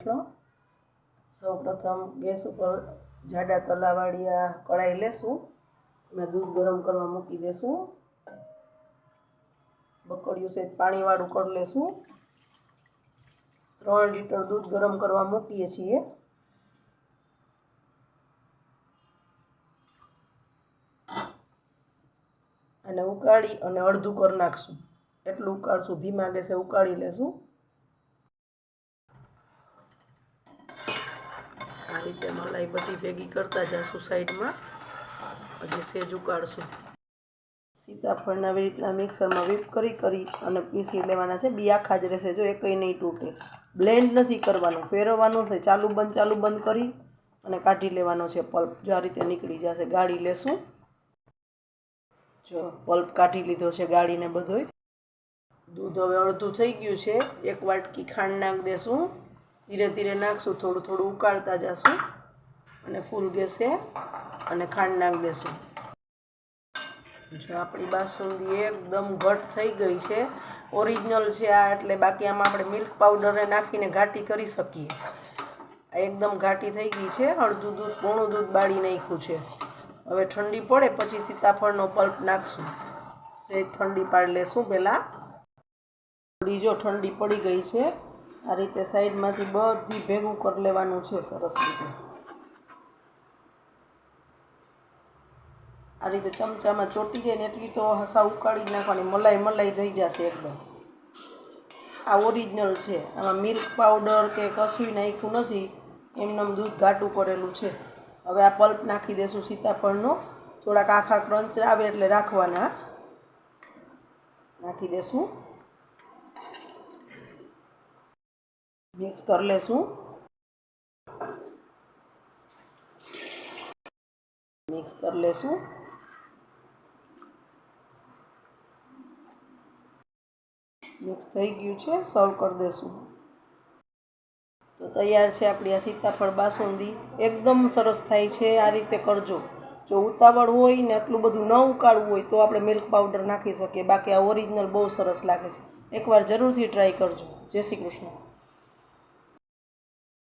સૌ પ્રથમ ગેસ ઉપર જાડા તલાવાળી આ કઢાઈ લેશું અને દૂધ ગરમ કરવા મૂકી દેશું। બકડિયું છે પાણીવાળું કરી લેશું। 3 લીટર દૂધ ગરમ કરવા મૂકીએ છીએ। અને ઉકાળી અને અડધું કરી નાખશું। એટલું ઉકાળશું, ધીમા ગેસે ઉકાળી લેશું। આ રીતે મલાઈ બધી ભેગી કરતા જશું સાઈડમાં। હજી સેજ ઉકાળશું। સીતાફળને આવી રીતના મિક્સરમાં whip કરી અને પીસી લેવાના છે। બી આખા જ રહેશે, જો એકય નહીં તૂટે। બ્લેન્ડ નથી કરવાનું, ફેરવવાનું છે। ચાલુ બંધ કરી અને કાઢી લેવાનો છે પલ્પ। જો આ રીતે નીકળી જશે, ગાળી લેશું। જો પલ્પ કાઢી લીધો છે ગાળીને બધોય। દૂધ હવે અડધું થઈ ગયું છે। 1 વાટકી ખાંડ નાખી દેશું। ધીરે ધીરે નાખશું, થોડું થોડું ઉકાળતા જશું અને ફૂલ ગેસે અને ખાંડ નાખી દેશું। જો આપણી બાસુંદી એકદમ ઘટ થઈ ગઈ છે। ઓરિજિનલ છે આ, એટલે બાકી આમાં આપણે મિલ્ક પાવડર નાખીને ઘાટી કરી શકીએ। આ એકદમ ઘાટી થઈ ગઈ છે। અડધું દૂધ પોણું દૂધ બાળી નાખ્યું છે। હવે ઠંડી પડે પછી સીતાફળનો પલ્પ નાખશું। સેજ ઠંડી પાડી લેશું પહેલાં। જો ઠંડી પડી ગઈ છે। આ રીતે સાઈડમાંથી બધી ભેગું કરી લેવાનું છે સરસ રીતે। આ રીતે ચમચામાં ચોટી જાય ને એટલી તો હસા ઉકાળી નાખવાની, મલાઈ જઈ જશે એકદમ। આ ઓરિજિનલ છે, આમાં મિલ્ક પાવડર કે કશું નાખ્યું નથી, એમનેમ દૂધ ઘાટું કરેલું છે। હવે આ પલ્પ નાખી દેશું સીતાફળનો। થોડાક આખા ક્રંચ આવે એટલે રાખવાના, નાખી દેશું। મિક્સ કરી લેશું। મિક્સ કરી લેશું। મિક્સ થઈ ગયું છે, સર્વ કરી દેશું। તો તૈયાર છે આપણી આ સીતાફળ બાસુંદી। એકદમ સરસ થાય છે, આ રીતે કરજો। જો ઉતાવળ હોય ને એટલું બધું ન ઉકાળવું હોય તો આપણે મિલ્ક પાવડર નાખી શકીએ, બાકી આ ઓરિજિનલ બહુ સરસ લાગે છે। એકવાર જરૂરથી ટ્રાય કરજો। જય શ્રી કૃષ્ણ।